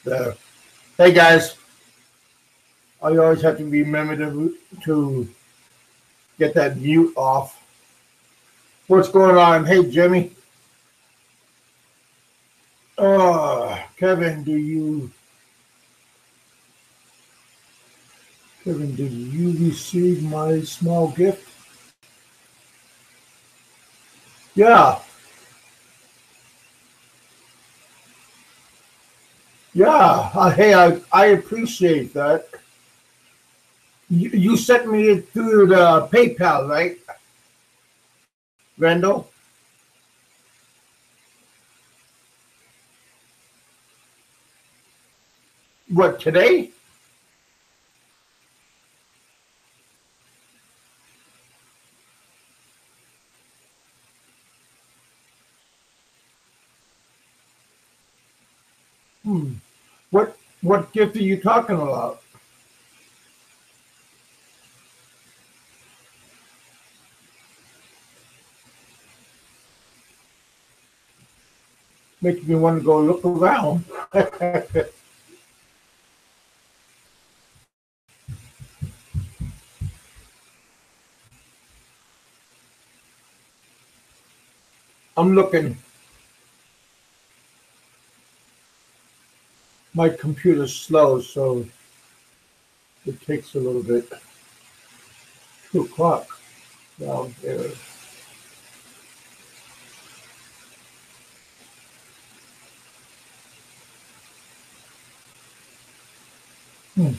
There. Hey guys, I always have to remember to get that mute off. What's going on? Hey Jimmy. Kevin, did you receive my small gift? Yeah, yeah. Hey, I appreciate that. You sent me it through the PayPal, right, Randall? What today? Hmm. What gift are you talking about? Making me want to go look around. I'm looking. My computer's slow, so it takes a little bit. 2 o'clock down there. Hmm.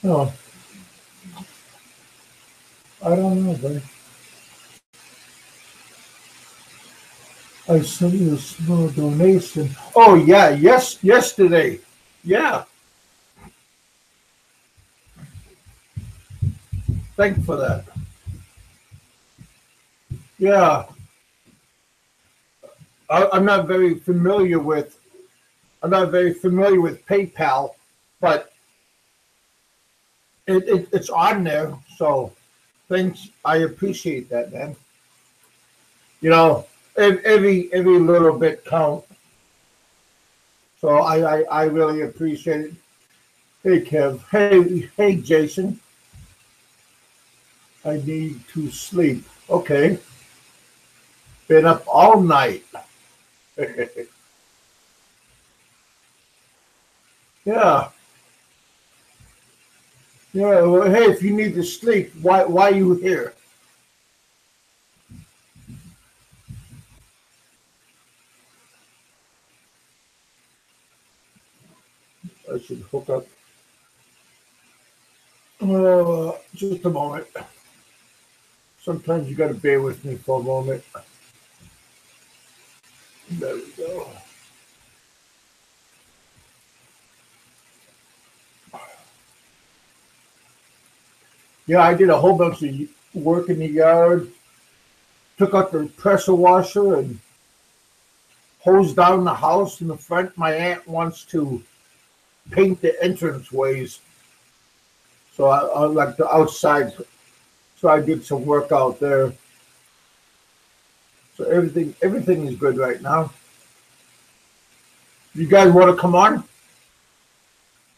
Oh, I don't know, but I sent you a small donation. Oh yeah, yesterday. Yeah, thanks for that. Yeah, I'm not very familiar with. I'm not very familiar with PayPal, but it's on there. So thanks. I appreciate that, man. You know, every little bit counts. So I really appreciate it. Hey Kev. Hey Jason. I need to sleep. Okay. Been up all night. Yeah. Yeah. Well, hey, if you need to sleep, why are you here? I should hook up. Just a moment. Sometimes you got to bear with me for a moment. There we go. Yeah, I did a whole bunch of work in the yard. Took out the pressure washer and hosed down the house in the front. My aunt wants to paint the entrance ways, so I like the outside. So I did some work out there. So everything is good right now. You guys want to come on?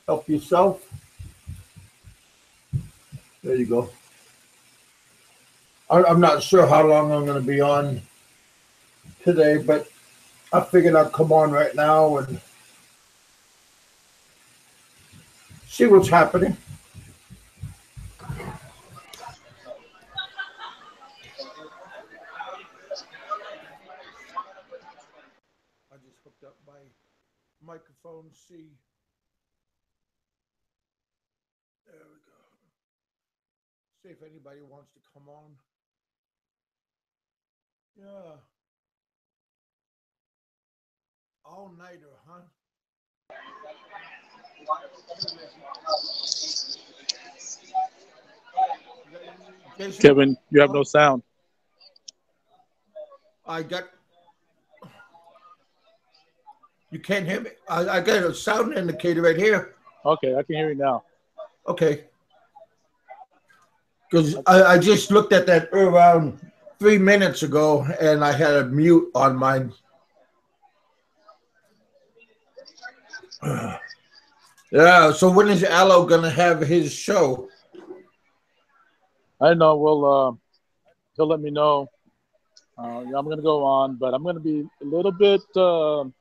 Help yourself. There you go. I'm not sure how long I'm going to be on today, but I figured I'd come on right now and see what's happening. I just hooked up my microphone. See, there we go. See if anybody wants to come on. Yeah, all nighter, huh? Jason, Kevin, you have huh? no sound. I got. You can't hear me. I got a sound indicator right here. Okay, I can hear you now. Okay. because I just looked at that around 3 minutes ago, and I had a mute on mine. Yeah. So when is Aloe gonna have his show? I know. Well, he'll let me know. Yeah, I'm going to go on, but I'm going to be a little bit not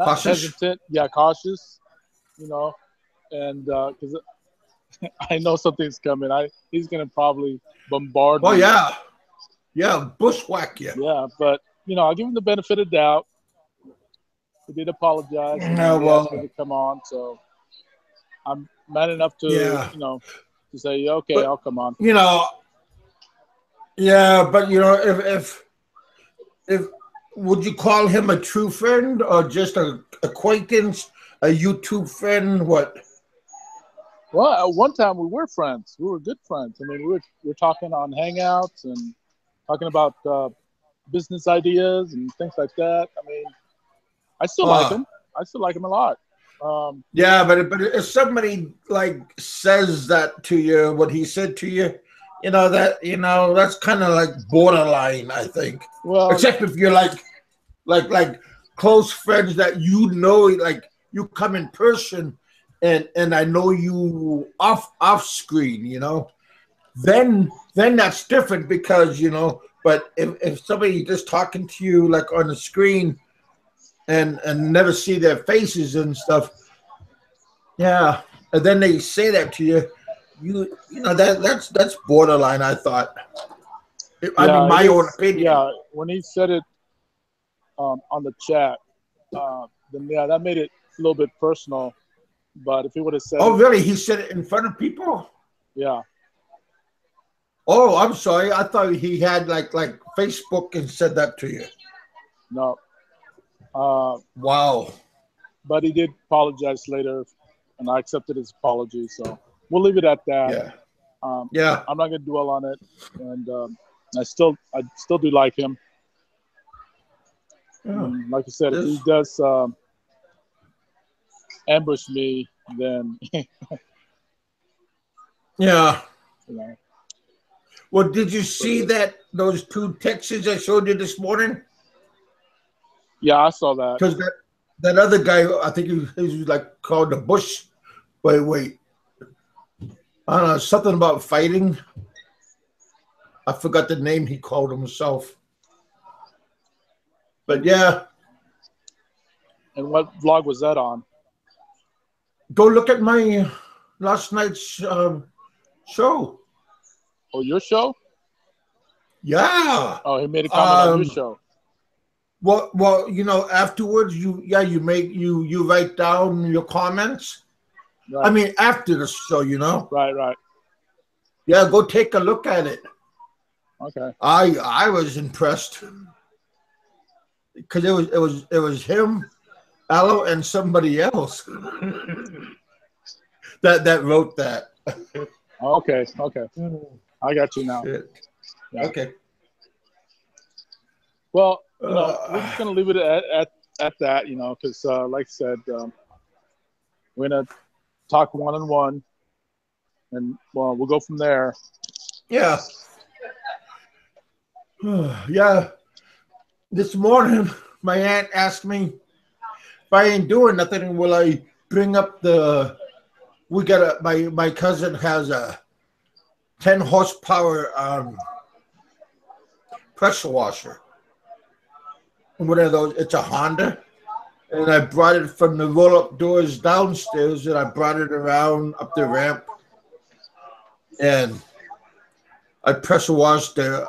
Cautious? hesitant. Yeah, cautious. You know, and because I know something's coming. He's going to probably bombard Oh me. yeah, yeah, bushwhack you. Yeah, but I'll give him the benefit of doubt. He did apologize, and Yeah, he asked me well, to come on, so I'm man enough to yeah, to say okay, but I'll come on. you know, yeah, but if would you call him a true friend or just a acquaintance, a YouTube friend? What? Well, at one time we were friends. We were good friends. I mean, we were talking on Hangouts and talking about business ideas and things like that. I mean, I still like Uh, him. I still like him a lot. Um, yeah, but if somebody like says that to you, what he said to you, that's kind of like borderline, I think. well, Except if you're like close friends that like you come in person, and I know you off screen, then that's different because But if somebody just talking to you like on the screen and never see their faces and stuff, yeah, and then they say that to you, that's borderline. I thought. I mean, yeah, it my own is. opinion. Yeah, when he said it on the chat, then yeah, that made it a little bit personal. But if he would have said Oh, it, really? He said it in front of people? yeah, Oh, I'm sorry. I thought he had like Facebook and said that to you. no. Uh, Wow. but he did apologize later, and I accepted his apology. So we'll leave it at that. Yeah. Yeah. I'm not going to dwell on it, and I still do like him. Yeah. And like you said, if he This. does ambush me, then Yeah. you know, Well, did you so it see is. that those two texts I showed you this morning? Yeah, I saw that. Because that other guy, I think he was like called the Bush. Wait. I don't know, something about fighting. I forgot the name he called himself. But yeah, And what vlog was that on? go look at my last night's show. Oh, your show? Yeah. Oh, he made a comment on your Um, show. well, afterwards, you write down your comments. I Right, mean, after the show. right. Yeah, go take a look at it. Okay. I was impressed because it was him, Aloe, and somebody else that wrote that. Okay. I got you now. Shit. Yeah. Okay. Well, we're just gonna leave it at that, because like I said, we're gonna talk one on one, and well, we'll go from there. Yeah. Yeah. This morning, my aunt asked me if I ain't doing nothing, will I bring up the? We got my cousin has a 10 horsepower pressure washer. One of those. It's a Honda, and I brought it from the roll up doors downstairs, and I brought it around up the ramp, and I pressure washed the.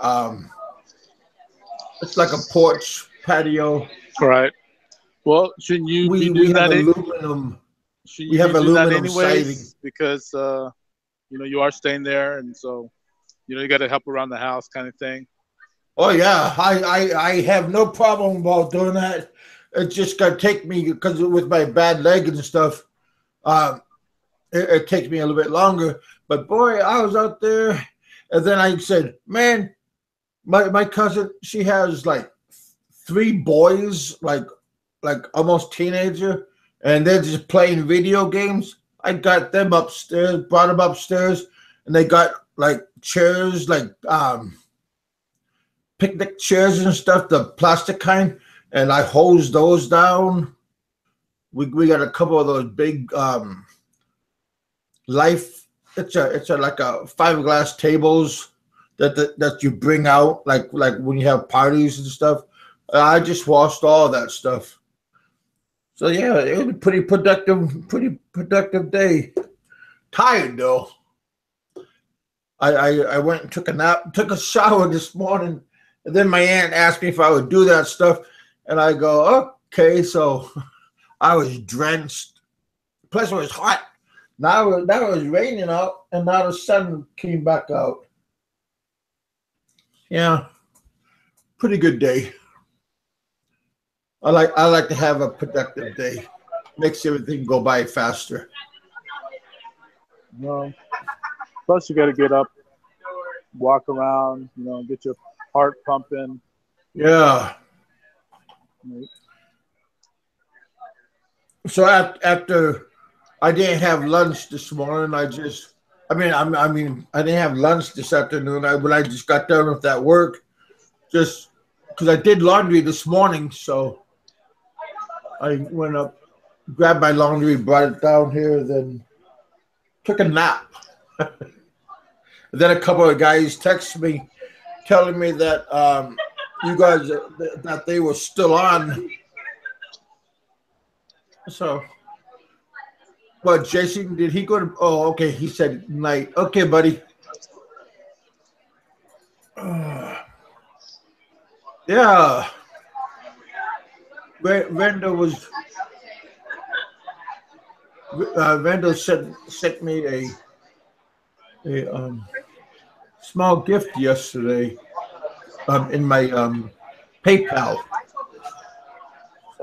It's like a porch patio. All right. Well, shouldn't you be We doing have that? aluminum. Shouldn't We you be have doing that aluminum siding. anyways? Because you are staying there, and so you got to help around the house, kind of thing. Oh yeah, I have no problem about doing that. It's just gonna take me because with my bad leg and stuff, um, it takes me a little bit longer. But boy, I was out there, and then I said, man, my cousin, she has like 3 boys, like almost teenager, and they're just playing video games. I got them upstairs, brought them upstairs, and they got like chairs, like picnic chairs and stuff, the plastic kind, and I hosed those down. We got a couple of those big life. It's a like a 5 glass tables that you bring out like when you have parties and stuff. I just washed all that stuff. So yeah, it was a pretty productive day. Tired though. I went and took a nap, took a shower this morning, and then my aunt asked me if I would do that stuff, and I go, okay. So I was drenched. Plus it was hot. Now it was raining out, and now the sun came back out. Yeah, pretty good day. I like to have a productive day. Makes everything go by faster. No. Plus, you got to get up, walk around, get your heart pumping. Yeah. So after I didn't have lunch this morning, I didn't have lunch this afternoon. But I just got done with that work, just because I did laundry this morning. So I went up, grabbed my laundry, brought it down here, then took a nap. Then a couple of guys texted me, telling me that you guys that they were still on. So, but Jason, did he go to? Oh, okay. He said night. Okay, buddy. Yeah. Randall sent me a small gift yesterday in my PayPal.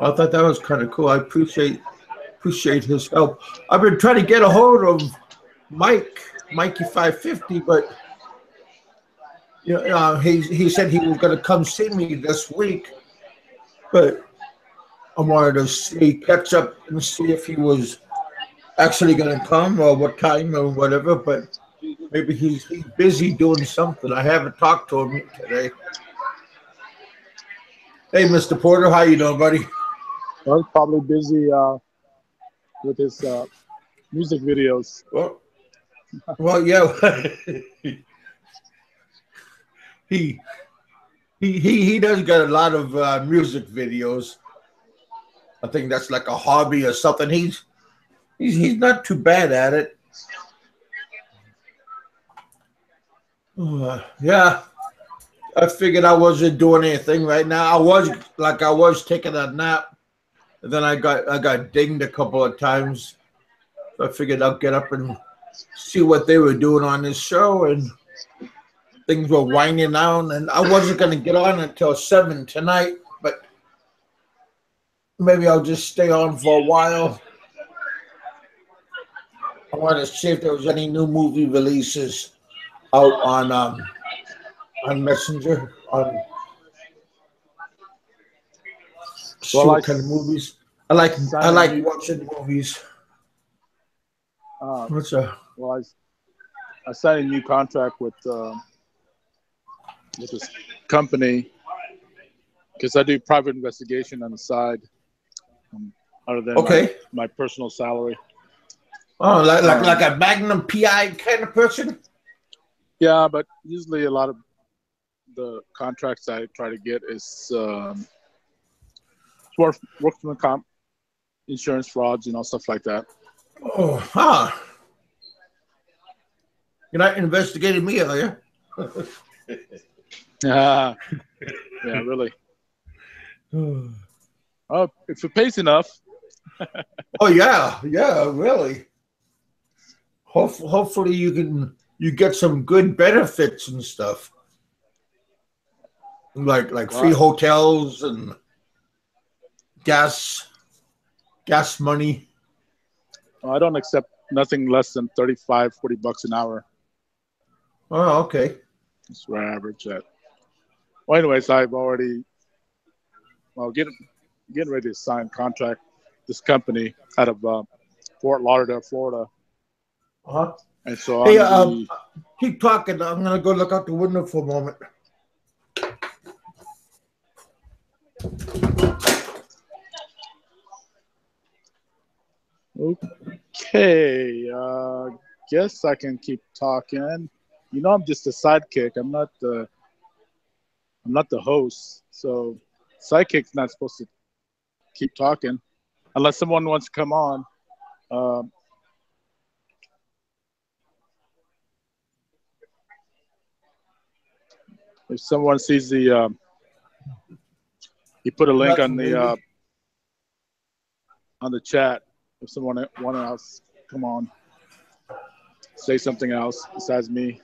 I thought that was kind of cool. I appreciate his help. I've been trying to get a hold of Mikey 550, but he said he was going to come see me this week, but I wanted to catch up and see if he was actually going to come or what time or whatever. But maybe he's busy doing something. I haven't talked to him today. Hey, Mr. Porter, how you doing, buddy? Well, he's probably busy with his music videos. Well, yeah. He does got a lot of music videos. I think that's like a hobby or something. He's not too bad at it. Yeah, I figured I wasn't doing anything right now. I was taking a nap, and then I got dinged a couple of times. So I figured I'll get up and see what they were doing on this show, and things were winding down, and I wasn't going to get on until 7 tonight, but maybe I'll just stay on for a while. I wanted to see if there was any new movie releases out on Messenger, on what kind of movies. I like watching movies. What's that? Well, I signed a new contract with this company because I do private investigation on the side, other than my personal salary. Oh, like a Magnum PI kind of person? Yeah, but usually a lot of the contracts I try to get is workman's comp, insurance frauds, stuff like that. Oh, huh. You're not investigating me, are you? Yeah, really. Oh, if it pays enough. Oh yeah, really. Hopefully you get some good benefits and stuff, like free hotels and gas money. I don't accept nothing less than $35-$40 an hour. Oh, okay. That's where I average at. Well, anyways, I've already getting ready to sign contract this company out of Fort Lauderdale, Florida. Uh-huh. And so Keep talking. I'm gonna go look out the window for a moment. Okay, guess I can keep talking. You know, I'm just a sidekick. I'm not the host. So sidekick's not supposed to keep talking unless someone wants to come on. Um, if someone sees the, you put a link That's on the chat. If someone else come on, say something else besides me.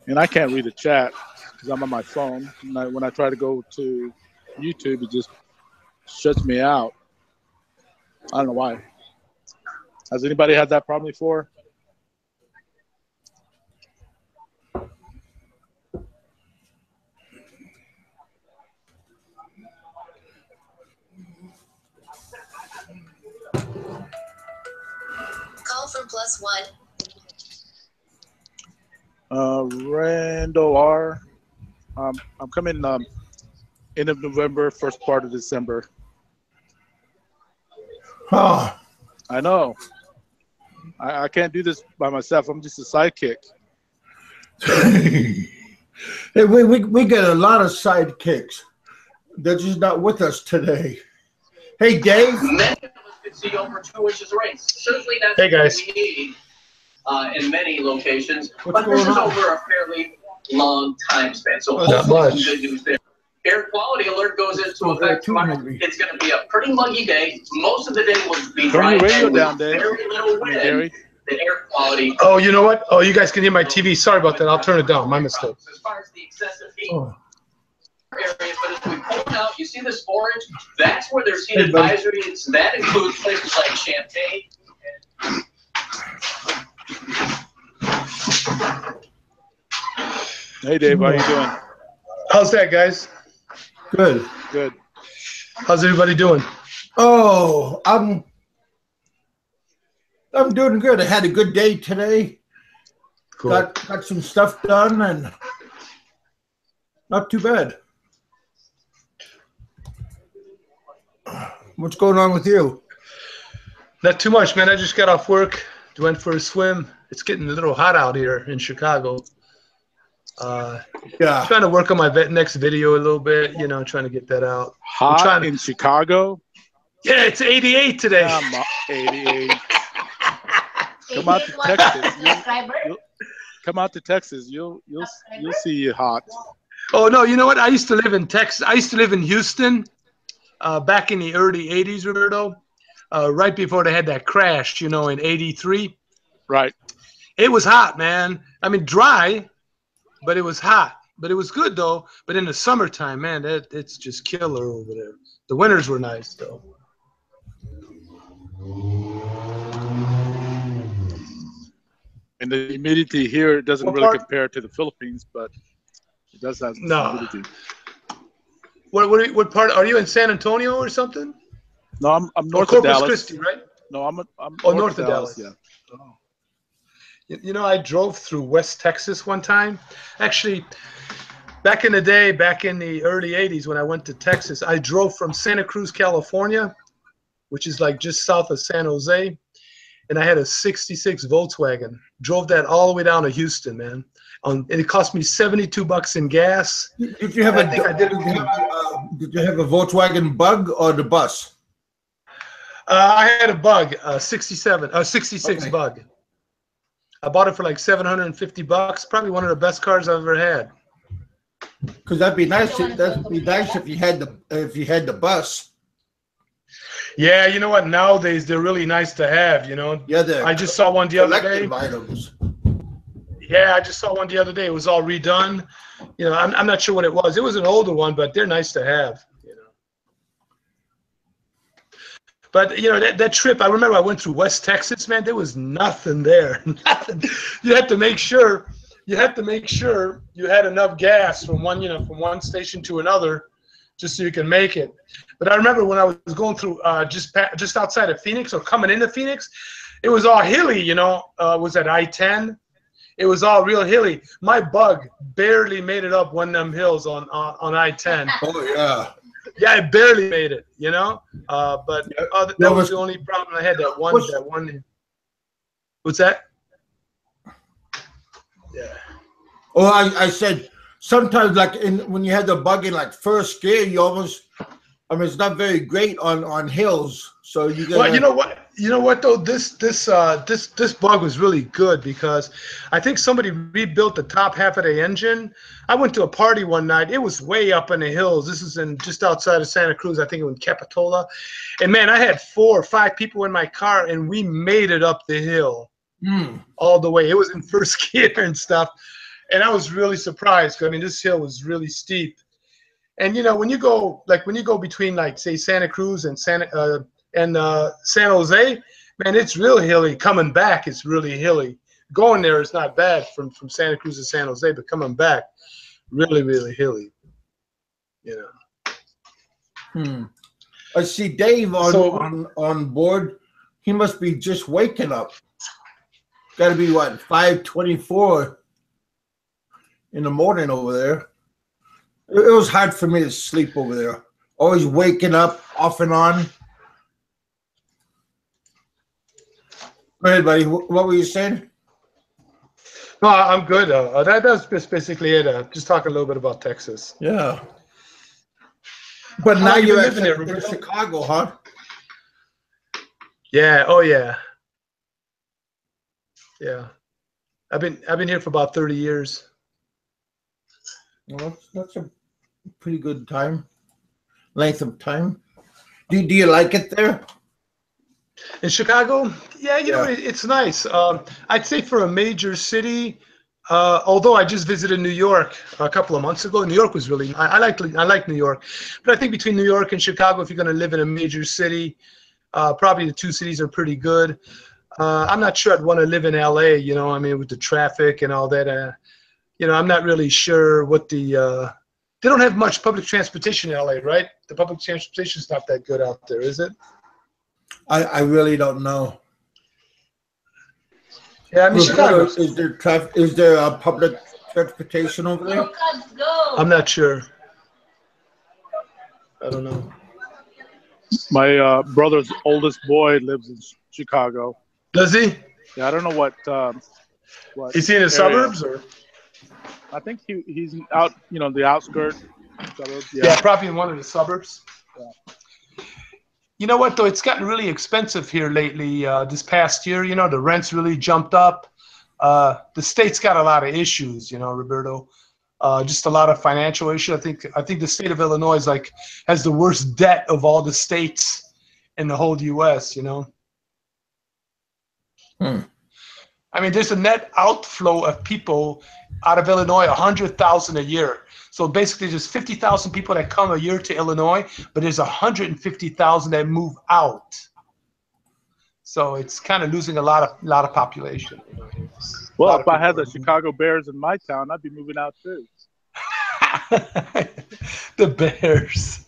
And I can't read the chat because I'm on my phone. And when I try to go to YouTube, it just shuts me out. I don't know why. Has anybody had that problem before? Call from +1. Randall R. I'm coming end of November, first part of December. Oh. I know. I can't do this by myself. I'm just a sidekick. Hey, we get a lot of sidekicks. They're just not with us today. Hey, Dave. Many of us could see over 2 inches of rain. Certainly that's Hey, guys. what we need in many locations. What's but this going is on? over a fairly long time span. So Not hopefully much. some good news there. Air quality alert goes into effect tomorrow. It's going to be a pretty muggy day. Most of the day will be dry. Turn your radio and with down, Dave. very little wind. Gary. The air quality. Oh, you know what? Oh, you guys can hear my TV. Sorry about that. I'll turn it down. My mistake. As far as the excessive heat. Oh. Area, but as we point out, you see this orange? That's where there's heat Hey, buddy. advisories. That includes places like Champaign. Hey, Dave. How you doing? How's that, guys? Good. Good. How's everybody doing? Oh, I'm doing good. I had a good day today. Cool. Got some stuff done and not too bad. What's going on with you? Not too much, man. I just got off work. Went for a swim. It's getting a little hot out here in Chicago. Yeah. Trying to work on my next video a little bit, you know, trying to get that out. Hot trying to- in Chicago? Yeah, it's 88 today. I'm 88. Come out to Texas. Come out to Texas. You'll see it hot. Oh, no, you know what? I used to live in Texas. I used to live in Houston back in the early 80s, Roberto, right before they had that crash, you know, in 83. Right. It was hot, man. I mean, dry, but it was hot. But it was good, though. But in the summertime, man, it's just killer over there. The winters were nice, though. And the humidity here doesn't What really part? compare to the Philippines, but it does have some No. humidity. What part? Are you in San Antonio or something? No, I'm Or north of Corpus Dallas. Christi, right? No, I'm North of Dallas. Yeah. Oh. You know, I drove through West Texas one time. Actually, back in the day, back in the early 80s when I went to Texas, I drove from Santa Cruz, California, which is like just south of San Jose, and I had a 66 Volkswagen. Drove that all the way down to Houston, man. And it cost me $72 in gas. Did you have I think I did. did you have a Volkswagen Bug or the bus? I had a Bug, 66 Okay. Bug. I bought it for like $750. Probably one of the best cars I've ever had. Because that'd be nice. That'd be nice if you had the bus. Yeah, you know what? Nowadays they're really nice to have. You know. Yeah, the I just saw one the other day. collective items. Yeah, I just saw one the other day. It was all redone. You know, I'm not sure what it was. It was an older one, but they're nice to have. You know. But you know that trip, I remember I went through West Texas, man. There was nothing there. Nothing. You had to make sure. You had to make sure you had enough gas from one station to another, just so you can make it. But I remember when I was going through just outside of Phoenix or coming into Phoenix, it was all hilly, you know. Was at I-10. It was all real hilly. My bug barely made it up one of them hills on I-10. Oh yeah. Yeah, I barely made it, you know. But that was the only problem I had. That one. What's that? Yeah. Oh, I said sometimes like when you had the bug in like first gear, you almost. I mean, it's not very great on hills. So you gotta, well, you know what? You know what though? This bug was really good because I think somebody rebuilt the top half of the engine. I went to a party one night. It was way up in the hills. This is in just outside of Santa Cruz. I think it was in Capitola. And man, I had 4 or 5 people in my car, and we made it up the hill all the way. It was in first gear and stuff, and I was really surprised. I mean, this hill was really steep. And you know, when you go between like say Santa Cruz and San Jose, man, it's real hilly. Coming back, it's really hilly. Going there is not bad from Santa Cruz to San Jose, but coming back, really, really hilly. You know. I see Dave on board. He must be just waking up. Got to be what 5:24 in the morning over there. It was hard for me to sleep over there. Always waking up off and on. Go ahead, buddy. What were you saying? No, I'm good. That's basically it. Just talking a little bit about Texas. Yeah. But now you're living in Chicago, huh? Yeah. Oh, yeah. Yeah. I've been here for about 30 years. Well, that's a pretty good length of time. Do you like it there? In Chicago? Yeah, you know, it's nice. I'd say for a major city, although I just visited New York a couple of months ago. New York was really I like New York. But I think between New York and Chicago, if you're going to live in a major city, probably the 2 cities are pretty good. I'm not sure I'd want to live in LA, you know, I mean, with the traffic and all that. You know, I'm not really sure what they don't have much public transportation in LA, right? The public transportation is not that good out there, is it? I really don't know. Yeah, I mean, Chicago. Is there a public transportation over there? I'm not sure. I don't know. My brother's oldest boy lives in Chicago. Does he? Yeah, I don't know what Is he in the suburbs or? I think he's out, you know, the outskirts. Suburbs, yeah, probably in one of the suburbs. Yeah. You know what, though? It's gotten really expensive here lately. This past year, you know, the rents really jumped up. The state's got a lot of issues, you know, Roberto. Just a lot of financial issues. I think the state of Illinois has the worst debt of all the states in the whole U.S., you know. I mean, there's a net outflow of people out of Illinois, 100,000 a year. So basically, there's 50,000 people that come a year to Illinois, but there's 150,000 that move out. So it's kind of losing a lot of population. Well, if I had the Chicago Bears in my town, I'd be moving out too. The Bears.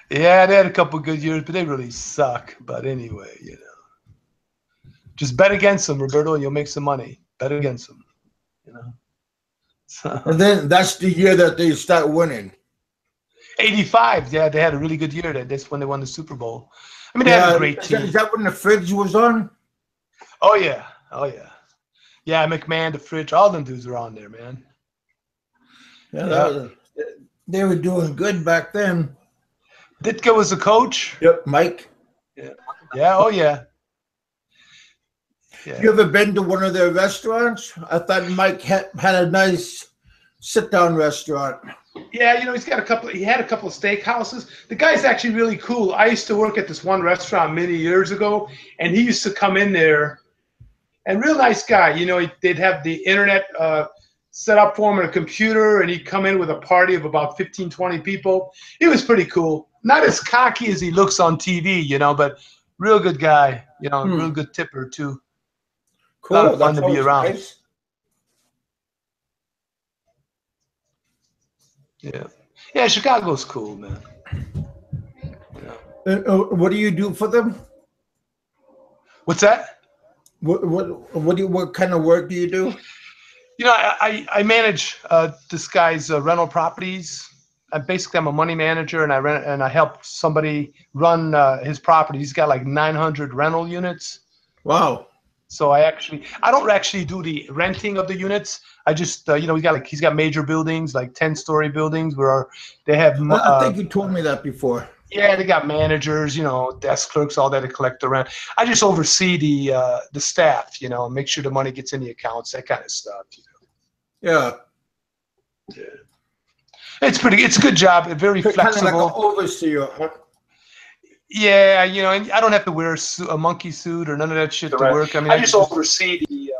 Yeah, they had a couple good years, but they really suck. But anyway, you know. Just bet against them, Roberto, and you'll make some money. Bet against them, you know. So. And then that's the year that they start winning. 85, yeah, they had a really good year. That's when they won the Super Bowl. I mean, they had a great team. Is that when the Fridge was on? Oh, yeah. Oh, yeah. Yeah, McMahon, the Fridge, all them dudes were on there, man. Yeah. They were doing good back then. Ditka was the coach? Yep, Mike. Yeah. Yeah, oh, yeah. Yeah. You ever been to one of their restaurants? I thought Mike had a nice sit-down restaurant. Yeah, you know, he had a couple of steakhouses. The guy's actually really cool. I used to work at this one restaurant many years ago, and he used to come in there, and real nice guy. You know, they'd have the internet set up for him on a computer, and he'd come in with a party of about 15, 20 people. He was pretty cool. Not as cocky as he looks on TV, you know, but real good guy, you know, real good tipper, too. Cool. A lot of fun to be around. Nice. Yeah. Yeah, Chicago's cool, man. What do you do for them? What's that? What kind of work do you do? You know, I manage this guy's rental properties. Basically, I'm a money manager, and I help somebody run his property. He's got like 900 rental units. Wow. So I don't actually do the renting of the units. I just he's got major buildings, like 10-story buildings where they have. I think you told me that before. Yeah, they got managers, desk clerks, all that to collect the rent. I just oversee the staff, make sure the money gets in the accounts, that kind of stuff. Yeah. It's a good job, very flexible. Kind of like an overseer. Yeah, and I don't have to wear a monkey suit or none of that shit to work. I mean, I just oversee the.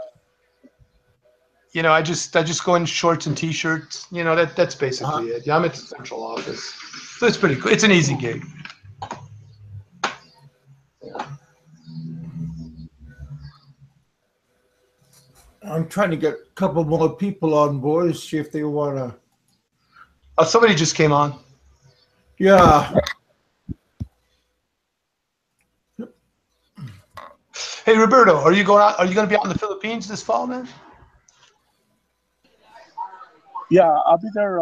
I just go in shorts and t-shirts. That's basically it. Yeah, I'm at the central office, so it's pretty cool. It's an easy gig. Yeah. I'm trying to get a couple more people on board, see if they want to. Oh, somebody just came on. Yeah. Hey, Roberto, are you going to be out in the Philippines this fall, man? Yeah, I'll be there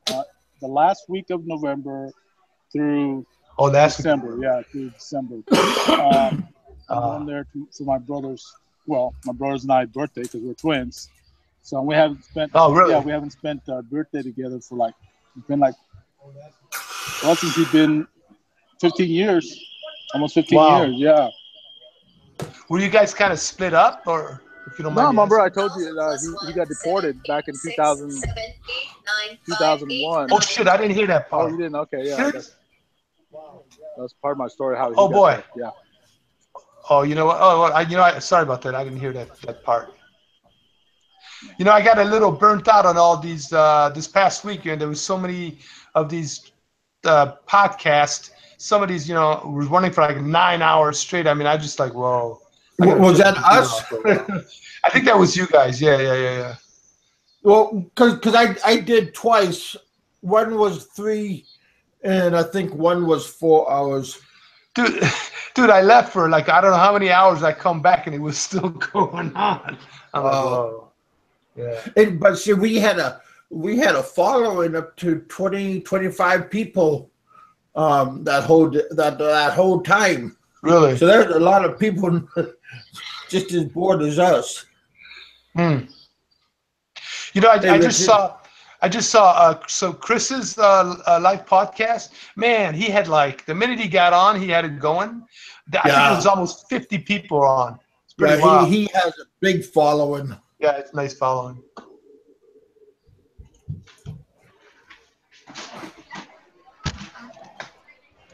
the last week of November through December. Yeah, through December. I'm going there for my brother's. Well, my brothers and I's birthday because we're twins. So we haven't spent. Oh, really? Yeah, we haven't spent our birthday together for since we've been 15 years, almost 15 years. Yeah. Were you guys kind of split up, or if you don't mind? No, remember I told you he got deported back in 2001. Oh shit! I didn't hear that part. Oh, you didn't? Okay, yeah. That's part of my story. How? Oh boy. There. Yeah. Oh, you know what? Oh, sorry about that. I didn't hear that part. I got a little burnt out on all these this past weekend. There was so many of these podcasts. Some of these, was running for like 9 hours straight. I mean, I just like, whoa. Was that us? I think that was you guys. Yeah. Well, because I did twice. One was 3, and I think one was 4 hours. Dude, I left for like I don't know how many hours. I come back and it was still going on. I'm like, whoa. Yeah. But see, we had a following up to 20-25 people that whole time. Really? So there's a lot of people just as bored as us. I just saw so Chris's live podcast. Man, he had the minute he got on, he had it going. I think it was almost 50 people on. It's pretty wild. He has a big following. Yeah, it's a nice following.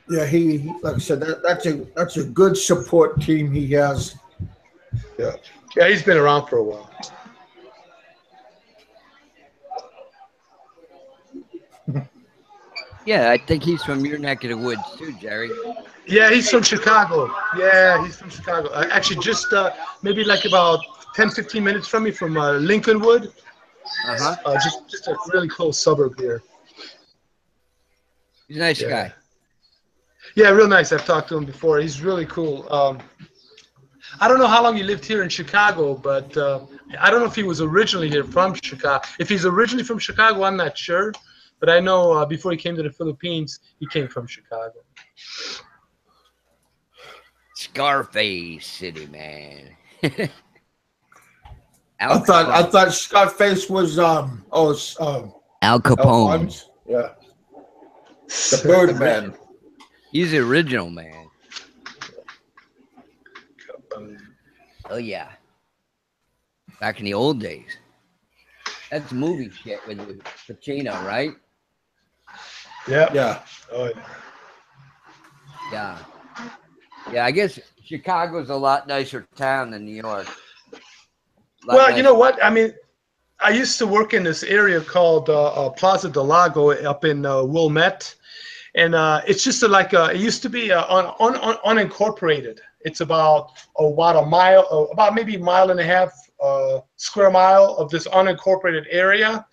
Yeah, he like I said, that's a good support team he has. Yeah, he's been around for a while. Yeah, I think he's from your neck of the woods too, Jerry. Yeah, he's from Chicago. Yeah, he's from Chicago. Actually, just maybe like about 10-15 minutes from me, from Lincolnwood. Just a really close suburb here. He's a nice guy. Yeah, real nice. I've talked to him before. He's really cool. I don't know how long he lived here in Chicago, but I don't know if he was originally here from Chicago. If he's originally from Chicago, I'm not sure. But I know before he came to the Philippines, he came from Chicago. Scarface City, man. I thought Scarface was Al Capone. Yeah. The Birdman. He's the original, man. Oh yeah. Back in the old days. That's movie shit with Pacino, right? Yeah. Oh, yeah. Yeah, I guess Chicago's a lot nicer town than New York. Well, you know what? I mean, I used to work in this area called Plaza del Lago up in Wilmette. And it's just it used to be unincorporated. It's about maybe a mile and a half square mile of this unincorporated area.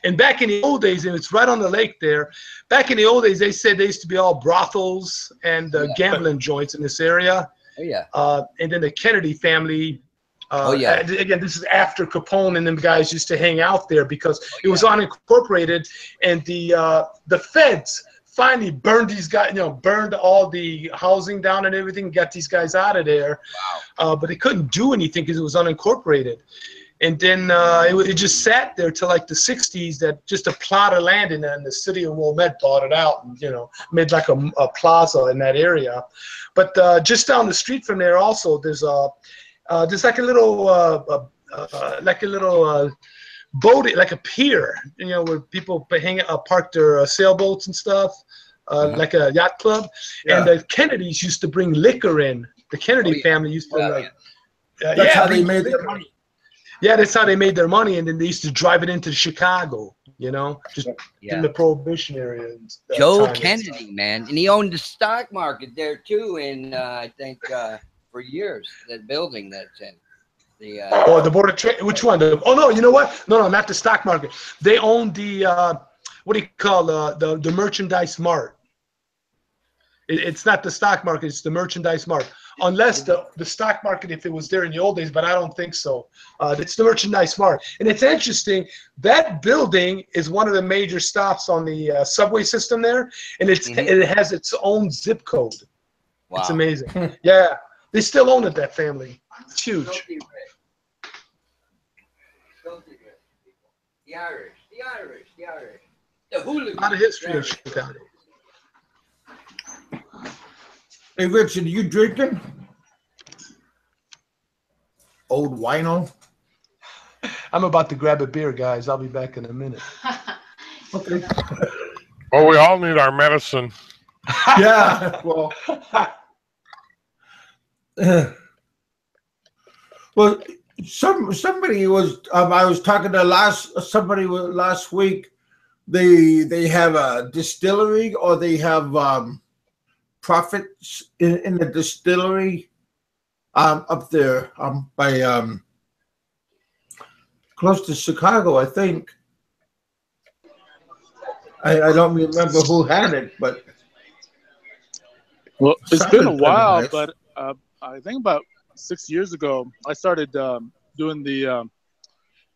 And back in the old days, and it's right on the lake there, back in the old days, they said there used to be all brothels and gambling joints in this area. Oh, yeah. And then the Kennedy family, yeah. Again, this is after Capone and them guys used to hang out there because it was unincorporated, and the feds finally burned these guys, burned all the housing down and everything, got these guys out of there. Wow. But they couldn't do anything because it was unincorporated. And then it just sat there till like the 60s, that just a plot of land, and then the city of Wilmette bought it out and, made like a plaza in that area. But just down the street from there also, there's like a little boat, like a pier, where people park their sailboats and stuff, like a yacht club. Yeah. And the Kennedys used to bring liquor in. The Kennedy family used to That's how they made their money. Yeah, that's how they made their money, and then they used to drive it into Chicago, just in the Prohibition area. Joe Kennedy, man, and he owned the stock market there too. And I think for years, that building that's in the Board of Trade. Which one? No, you know what? No, not the stock market. They owned the what do you call the merchandise mart. It's not the stock market; it's the merchandise mart. Unless the stock market, if it was there in the old days, but I don't think so. It's the merchandise mart. And it's interesting, that building is one of the major stops on the subway system there, and it has its own zip code. Wow. It's amazing. Yeah, they still own it, that family. It's huge. The Irish. The hooligans. A lot of history in Chicago. Hey, Richard, you drinking? Old wino? I'm about to grab a beer, guys. I'll be back in a minute. Okay. Well, we all need our medicine. Yeah. Well. Well, somebody was. I was talking to somebody last week. They have a distillery, or they have profits in the distillery up there by close to Chicago, I think. I don't remember who had it, but well, it's been a while. Nice. But I think about 6 years ago, I started doing the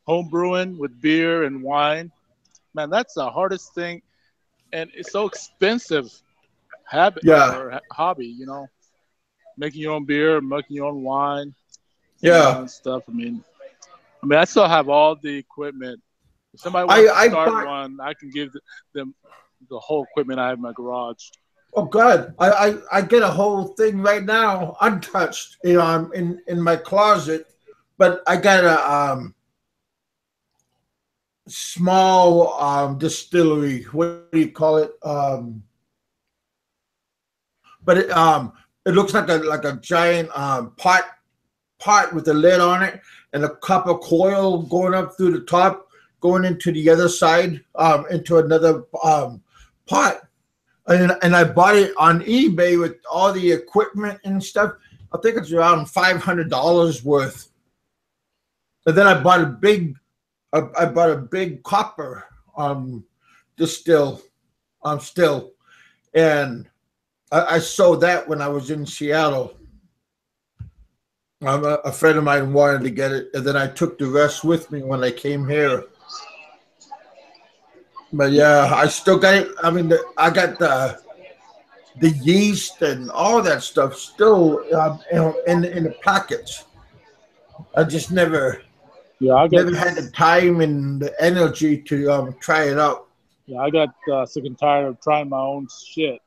home brewing with beer and wine. Man, that's the hardest thing, and it's so expensive. Hobby, making your own beer, making your own wine, and stuff. I mean, I still have all the equipment. If somebody wants to start one, I can give them the whole equipment I have in my garage. Oh, God! I get a whole thing right now, untouched. I'm in my closet, but I got a small distillery. What do you call it? But it looks like a giant pot with a lid on it, and a copper coil going up through the top, going into the other side, into another pot. And I bought it on eBay with all the equipment and stuff. I think it's around $500 worth. And then I bought a big copper still, and I sold that when I was in Seattle. A friend of mine wanted to get it, and then I took the rest with me when I came here. But yeah, I still got it. I mean, I got the yeast and all that stuff still in the packets. I just never had the time and the energy to try it out. Yeah, I got sick and tired of trying my own shit.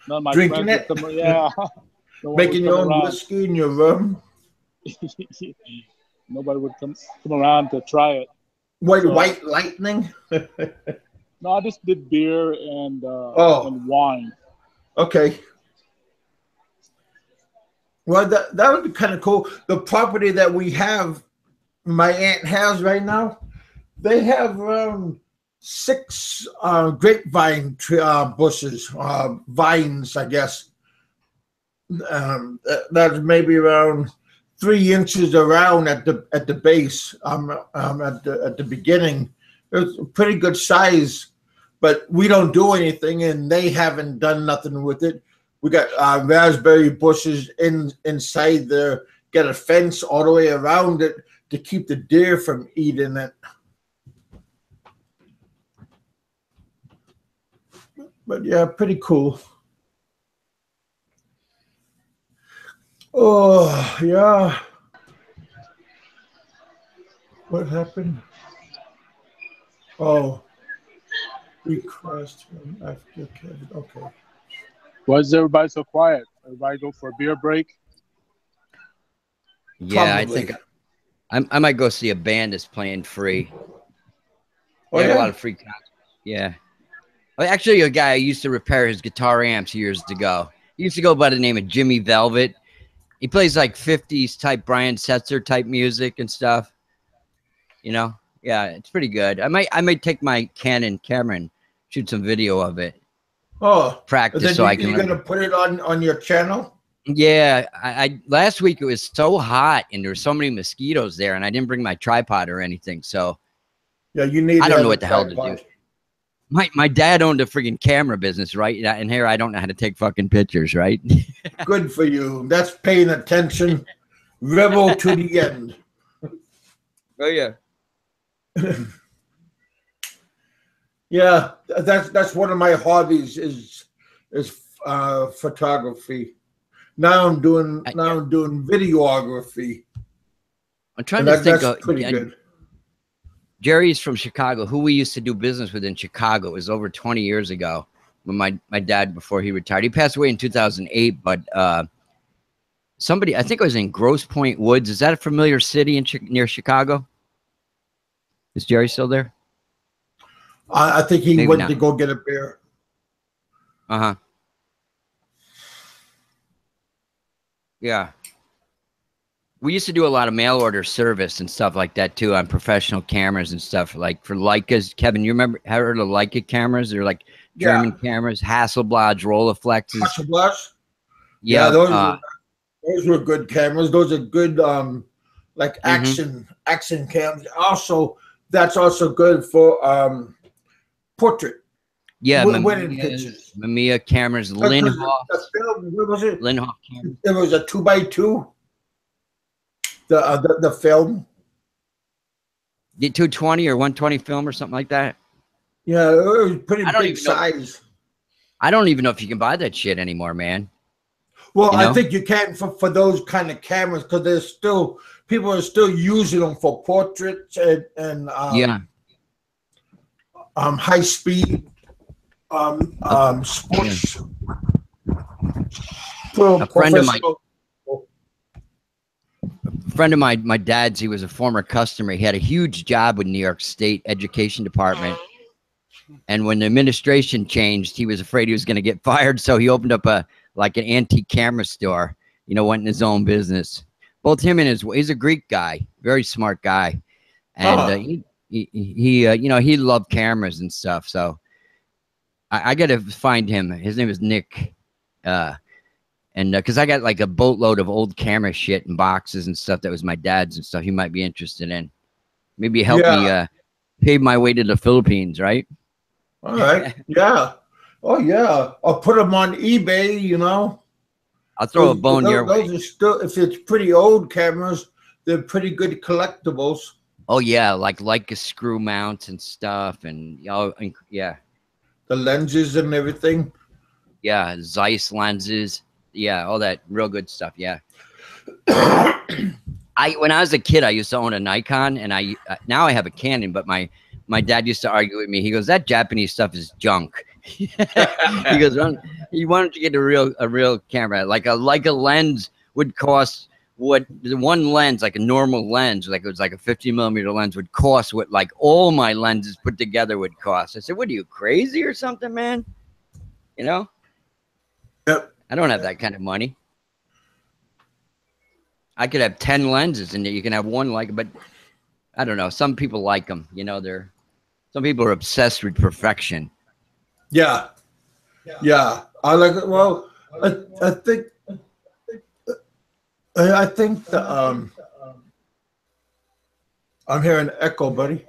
None of my drinking friends it, making your own whiskey in your room. Nobody would come around to try it. White Lightning? No, I just did beer and wine. Okay. Well, that would be kind of cool. The property that we have, my aunt has right now, they have around 6 grapevine bushes, vines, I guess. That's maybe around 3 inches around at the base. At the beginning, it was a pretty good size, but we don't do anything, and they haven't done nothing with it. We got raspberry bushes inside there. Got a fence all the way around it to keep the deer from eating it. But yeah, pretty cool. Oh, yeah. What happened? Oh, we crashed after Kevin. Okay. Why is everybody so quiet? Everybody go for a beer break? Yeah, Probably. I think I might go see a band that's playing free. Oh, They have yeah? a lot of free concerts. Yeah. Well, actually, a guy I used to repair his guitar amps years ago. He used to go by the name of Jimmy Velvet. He plays like 50s type Brian Setzer type music and stuff. You know? Yeah, it's pretty good. I might take my Canon camera and shoot some video of it. Oh, Practice then so I can you're learn. gonna put it on your channel? Yeah, I last week it was so hot and there were so many mosquitoes there, and I didn't bring my tripod or anything. So Yeah, you need. I don't know a what the hell to do. tripod. My dad owned a freaking camera business, right? And here I don't know how to take fucking pictures, right? Good for you. That's paying attention. Rebel to the end. Oh yeah. Yeah, that's one of my hobbies is photography. Now I'm doing videography. I'm trying And to think that's of pretty good. Jerry's from Chicago, who we used to do business with in Chicago. It was over 20 years ago when my dad, before he retired. He passed away in 2008, but somebody, I think it was in Grosse Pointe Woods. Is that a familiar city near Chicago? Is Jerry still there? I think he Maybe went not. to go get a beer. Uh-huh. Yeah. We used to do a lot of mail order service and stuff like that too on professional cameras and stuff, like for Leicas. Kevin, you remember heard of Leica cameras? They're like German cameras, Hasselblads, Rolleiflexes. Hasselblad? Yeah, those were good cameras. Those are good like action cameras. Also, that's also good for portrait. yeah, Wedding pictures. Mamiya cameras, Linhof. The film, what was it? Linhof cameras. It was a 2x2. The film. The 220 or 120 film or something like that. Yeah, it was pretty I don't big even know. size. I don't even know if you can buy that shit anymore, man. Well, You know? I think you can for those kind of cameras because there's still people are still using them for portraits and Yeah. high speed sports. A friend of my dad's, he was a former customer. He had a huge job with New York State Education Department. And when the administration changed, he was afraid he was going to get fired. So he opened up an antique camera store, you know, went in his own business. Both him and he's a Greek guy, very smart guy. And he you know, he loved cameras and stuff. So I got to find him. His name is Nick. And because I got like a boatload of old camera shit and boxes and stuff that was my dad's and stuff he might be interested in. Maybe help me pave my way to the Philippines, right? All right. Yeah. Oh, yeah. I'll put them on eBay, you know. I'll throw a bone your way. Those are still, if it's pretty old cameras, they're pretty good collectibles. Oh, yeah. Like a screw mounts and stuff. And, yeah. The lenses and everything. Yeah. Zeiss lenses. Yeah, all that real good stuff. Yeah. When I was a kid, I used to own a Nikon, and now I have a Canon. But my dad used to argue with me. He goes, "That Japanese stuff is junk." He goes, "He wanted to get a real camera. Like a lens would cost what one lens, like a normal lens, like it was like a 50mm lens, would cost what like all my lenses put together would cost." I said, "What are you, crazy or something, man? You know?" Yep. I don't have that kind of money. I could have 10 lenses and you can have one but I don't know. Some people like them, you know, some people are obsessed with perfection. Yeah. Yeah. I like it. Well, I think I think I'm hearing echo, buddy.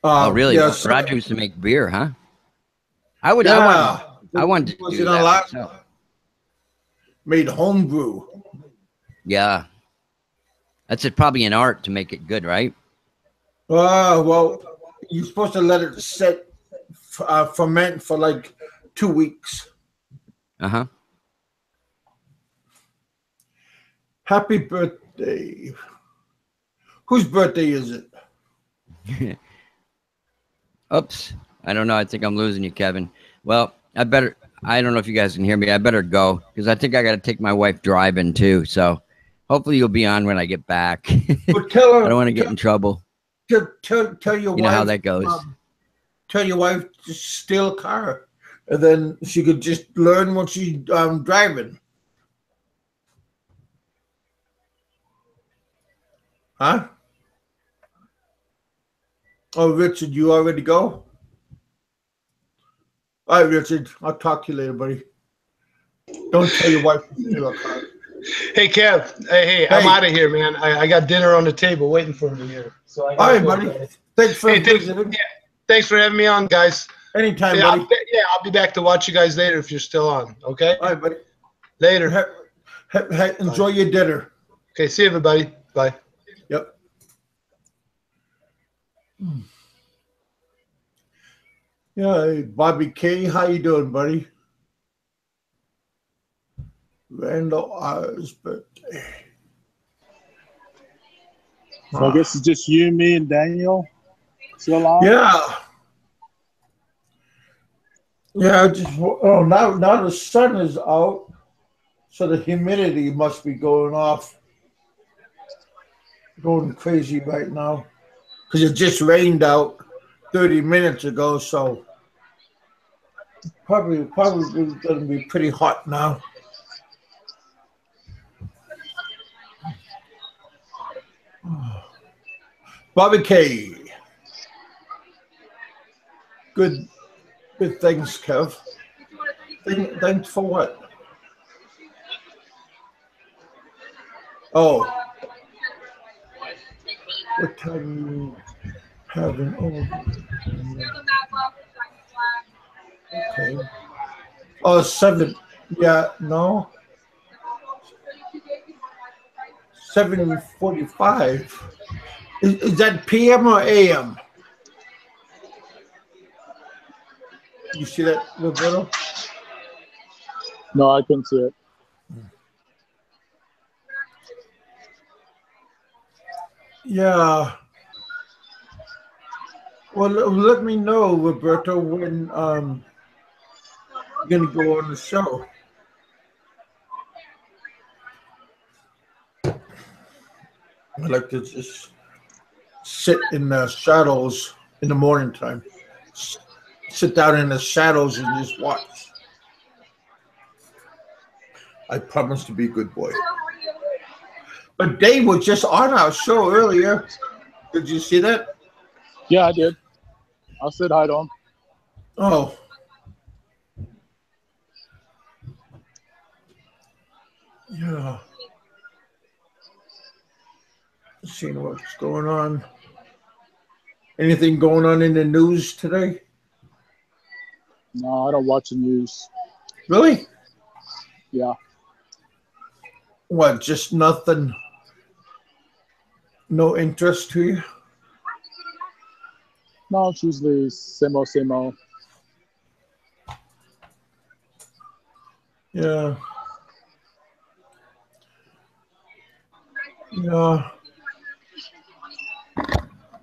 Oh, really? Yeah, so, Roger used to make beer, huh? I would. yeah. I wanted to Was do in that a lot. myself. Made homebrew. Yeah, that's probably an art to make it good, right? Well, you're supposed to let it sit, ferment for like 2 weeks. Uh Happy birthday. Whose birthday is it? huh. Oops. I don't know. I think I'm losing you, Kevin. Well, I don't know if you guys can hear me. I better go because I think I got to take my wife driving too. So hopefully you'll be on when I get back. Well, tell her. I don't want to get in trouble. Tell your You wife. know how that goes. Tell your wife to steal a car, and then she could just learn when she's driving. Huh? Oh, Richard, you already go? All right, Richard. I'll talk to you later, buddy. Don't tell your wife to steal a car. Hey, Kev. Hey, I'm out of here, man. I got dinner on the table waiting for me here. So I All right, buddy. Thanks for visiting. Thanks for having me on, guys. Anytime, Yeah, buddy. I'll be back to watch you guys later if you're still on. Okay. All right, buddy. Later. Enjoy your dinner. Okay. See you, everybody. Bye. Yep. Yeah, hey, Bobby K, how you doing, buddy? Randall R's birthday. So I guess it's just you, me, and Daniel still on. Yeah. Yeah, now the sun is out, so the humidity must be going crazy right now. Because it just rained out 30 minutes ago, so probably going to be pretty hot now. Bobby K. Good things, Kev. Thanks for what? Oh. What time you having? Okay. Oh, 7. Yeah, no. 7:45. Is that PM or AM? You see that, Roberto? No, I couldn't see it. Yeah. Well, let me know, Roberto, when you're going to go on the show. I like to just sit in the shadows in the morning time. Sit down in the shadows and just watch. I promise to be a good boy. But Dave was just on our show earlier. Did you see that? Yeah, I did. I said hi to him. Oh. Yeah. Seeing what's going on. Anything going on in the news today? No, I don't watch the news. Really? Yeah. What, just nothing? No interest to you? No, it's usually same old. Yeah. Yeah.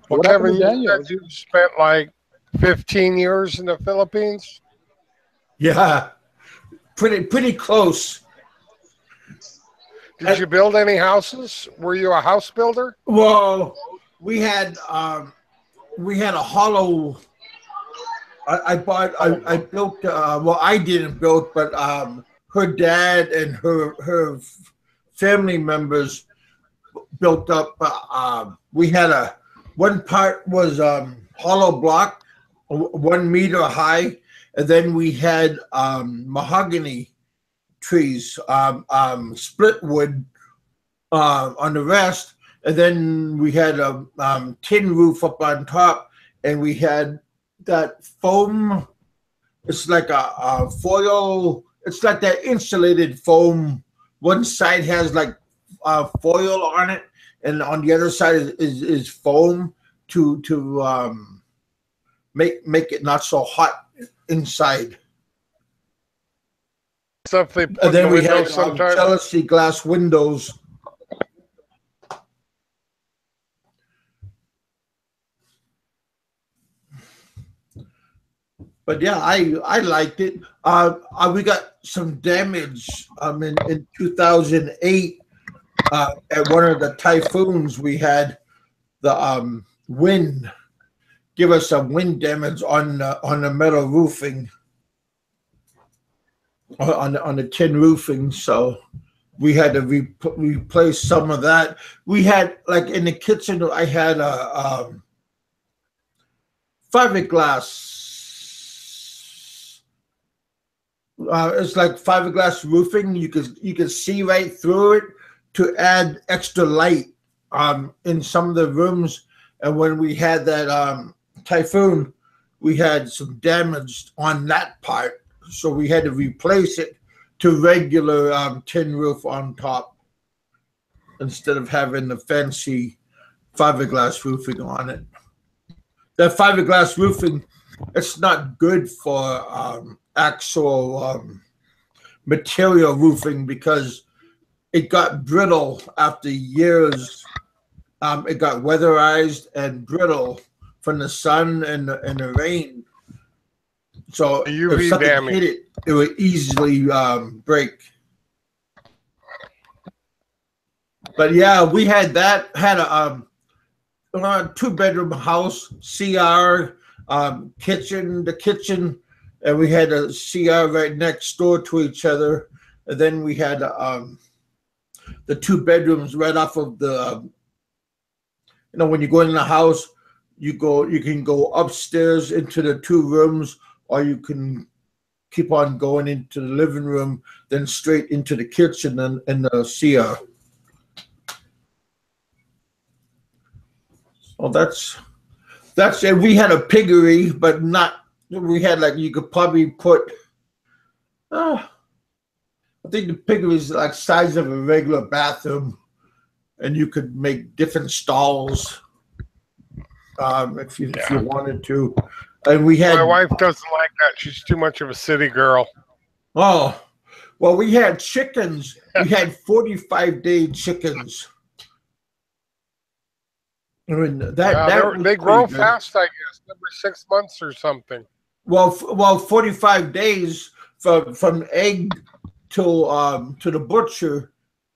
Well, What happened Kevin, to you Daniel? said you spent like 15 years in the Philippines. Yeah. Pretty close. Did you build any houses? Were you a house builder? Well, we had a hollow. I built. Well, I didn't build, but her dad and her family members built up. We had one part was hollow block, 1 meter high, and then we had mahogany trees, split wood on the rest, and then we had a tin roof up on top, and we had that foam. It's like a foil. It's like that insulated foam. One side has like foil on it, and on the other side is foam to make it not so hot inside. Stuff they put And then in the we had windows sometimes. jealousy glass windows. But yeah, I liked it. We got some damage in 2008 at one of the typhoons. We had the wind give us some wind damage on the metal roofing, on the tin roofing. So we had to replace some of that. We had, like in the kitchen, I had a fiberglass. It's like fiberglass roofing. You could see right through it to add extra light in some of the rooms. And when we had that typhoon, we had some damage on that part, so we had to replace it to regular tin roof on top instead of having the fancy fiberglass roofing on it. That fiberglass roofing, it's not good for actual material roofing because it got brittle after years. It got weatherized and brittle from the sun and the rain. So UV if something damage. hit it, it would easily break. But yeah, we had that. Had a 2-bedroom house, CR, kitchen, the kitchen, and we had a CR right next door to each other. And then we had the 2 bedrooms right off of the. When you go in the house, you can go upstairs into the 2 rooms, or you can keep on going into the living room, then straight into the kitchen and the CR. Well, that's it. We had a piggery, but not. We had you could probably put. I think the piggery is like size of a regular bathroom, and you could make different stalls if you wanted to. And we had. My wife doesn't like that. She's too much of a city girl. Oh, well, we had chickens. We had 45-day chickens. I mean, they grow fast, I guess, every 6 months or something. Well, 45 days from egg to the butcher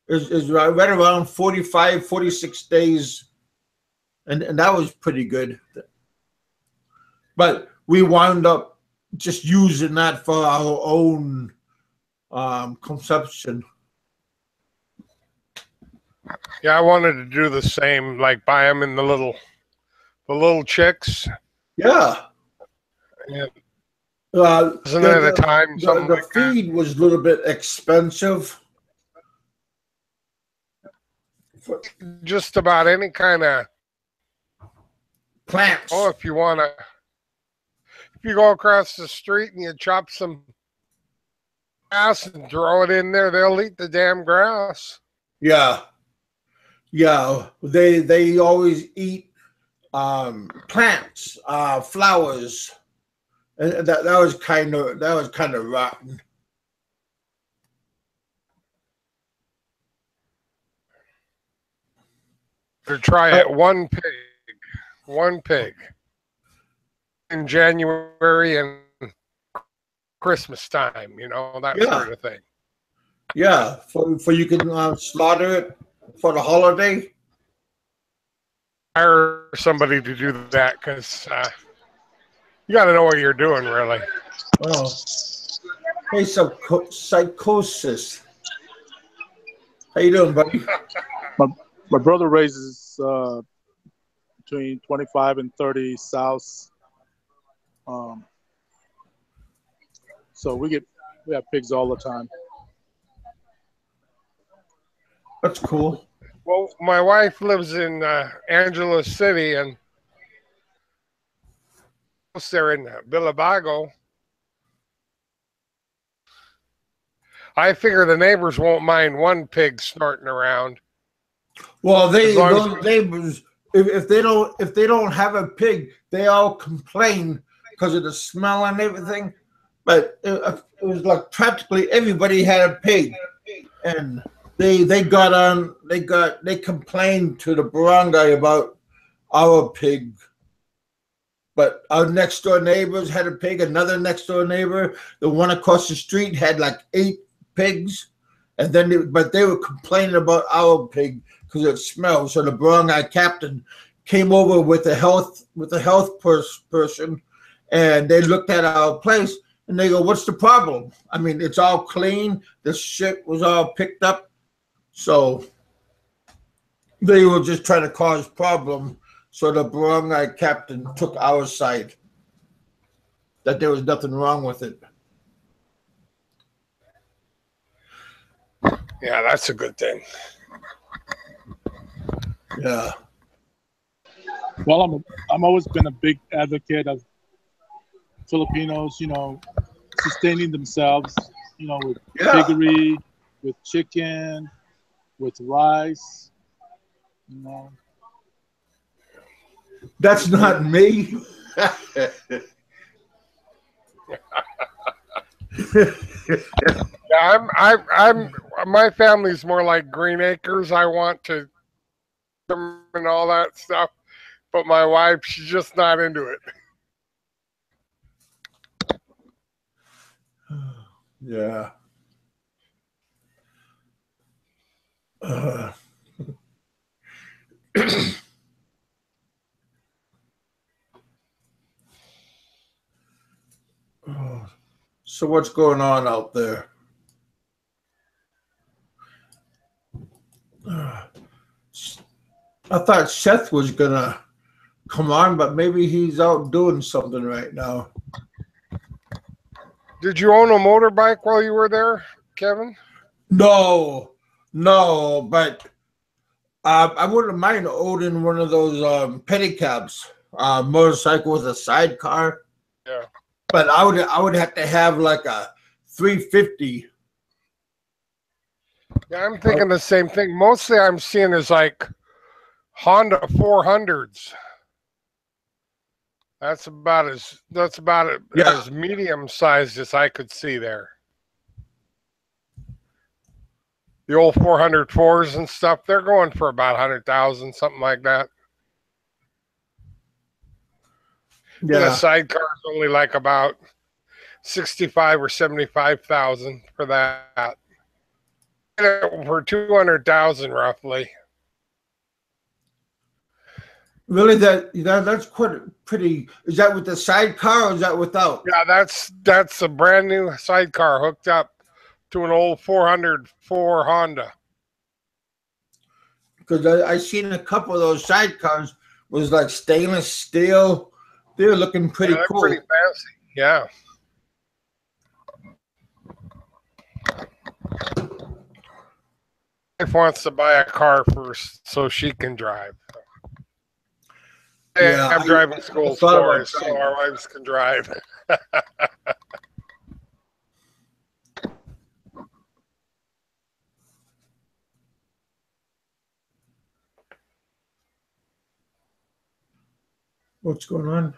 is right around 45, 46 days, and that was pretty good. But we wound up just using that for our own consumption. Yeah, I wanted to do the same, like buy them in the little chicks. Yeah. Yeah. Isn't at a time something the like that? feed was a little bit expensive. Just about any kind of Plants. Oh, if you go across the street and you chop some grass and throw it in there, they'll eat the damn grass. Yeah. Yeah. They always eat plants, flowers. And that was kind of rotten. Or try it one pig in January and Christmas time, that sort of thing. Yeah, for you can slaughter it for the holiday. Hire somebody to do that because you got to know what you're doing, really. Oh, hey, psychosis. How you doing, buddy? My brother raises between 25 and 30 sows. So we have pigs all the time. That's cool. Well, my wife lives in Angeles City, and they're in Villabago. I figure the neighbors won't mind one pig snorting around. Well, those neighbors, if they don't have a pig, they all complain because of the smell and everything. But it was like practically everybody had a pig, and they complained to the barangay about our pig. But our next door neighbors had a pig. Another next door neighbor, the one across the street, had like 8 pigs, and then they were complaining about our pig because it smelled. So the barangay captain came over with a health person, and they looked at our place and they go, "What's the problem? I mean, it's all clean. The shit was all picked up." So they were just trying to cause problem. So the barangay captain took our side, that there was nothing wrong with it. Yeah, that's a good thing. Yeah. Well, I'm always been a big advocate of Filipinos, sustaining themselves, with piggery, with chicken, with rice, That's not me. Yeah, I'm my family's more like Green Acres. I want to and all that stuff, but my wife, she's just not into it. Yeah. So what's going on out there? I thought Seth was gonna come on, but maybe he's out doing something right now. Did you own a motorbike while you were there, Kevin? No, but I wouldn't mind owning one of those pedicabs, motorcycle with a sidecar. Yeah. But I would have to have like a 350. Yeah, I'm thinking the same thing. Mostly I'm seeing is like Honda 400s. That's about as medium sized as I could see there. The old 404s and stuff, they're going for about 100,000, something like that. Yeah. And the sidecar's only like about 65 or 75,000 for that. For 200,000 roughly. Really, that's quite pretty. Is that with the sidecar or is that without? Yeah, that's a brand new sidecar hooked up to an old 404 Honda. Because I seen a couple of those sidecars was like stainless steel. They're looking pretty cool. Pretty fancy. Yeah. Wife wants to buy a car first so she can drive. Yeah, I'm driving school for us, so our wives can drive. What's going on?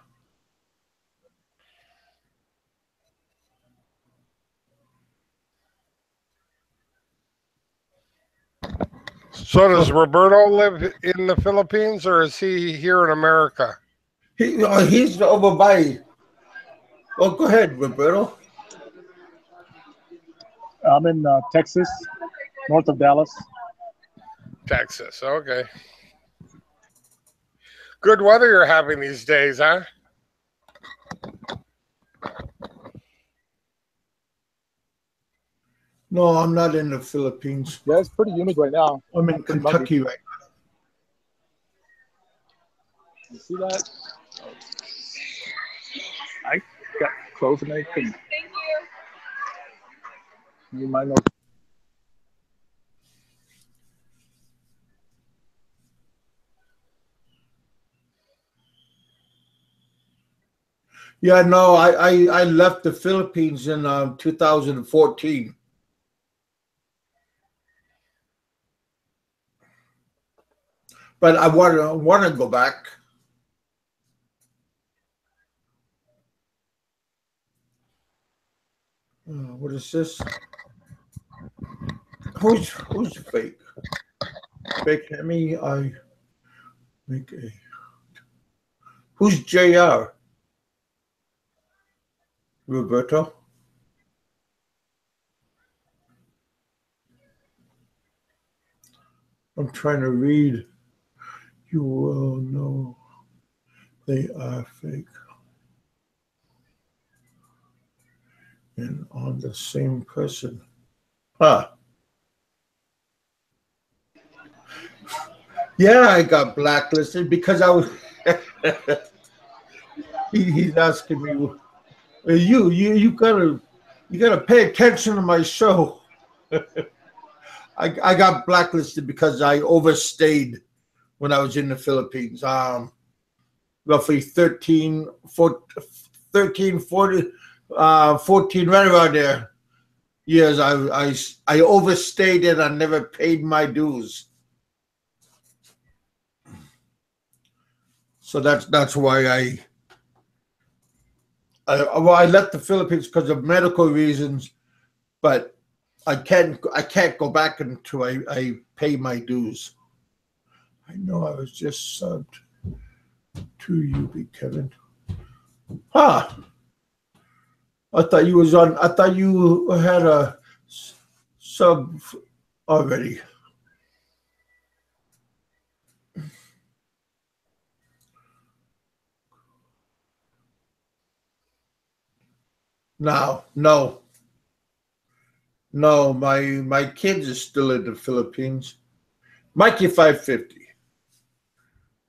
So does Roberto live in the Philippines, or is he here in America? He's over by. Oh, go ahead, Roberto. I'm in Texas, north of Dallas. Texas, okay. Good weather you're having these days, huh? No, I'm not in the Philippines. Yeah, it's pretty humid right now. I'm in Kentucky right now. You see that? I got clothes and everything. Thank you. You might know. Yeah, no, I left the Philippines in 2014. But I want to go back. What is this? Who's fake? Fake Hemi. I make a. Who's JR? Roberto. I'm trying to read. You will know they are fake. And on the same person. Huh. Yeah, I got blacklisted because I was. He's asking me, you gotta pay attention to my show. I got blacklisted because I overstayed when I was in the Philippines. Roughly 13, 14, right around there years. I overstayed and I never paid my dues. So that's why I left the Philippines because of medical reasons, but I can't go back until I pay my dues. I know I was just subbed to you, Big Kevin. Huh. I thought you had a sub already. No, my kids are still in the Philippines. Mikey 550.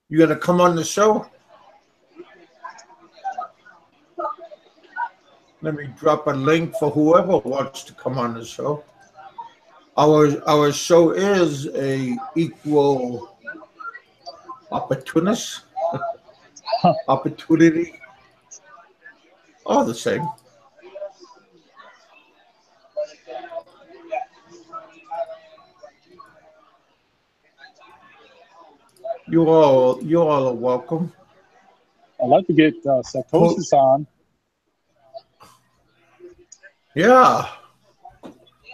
You gonna come on the show? Let me drop a link for whoever wants to come on the show. Our show is a equal opportunist, opportunity, all the same. You all are welcome. I'd like to get Psychosis on. Yeah.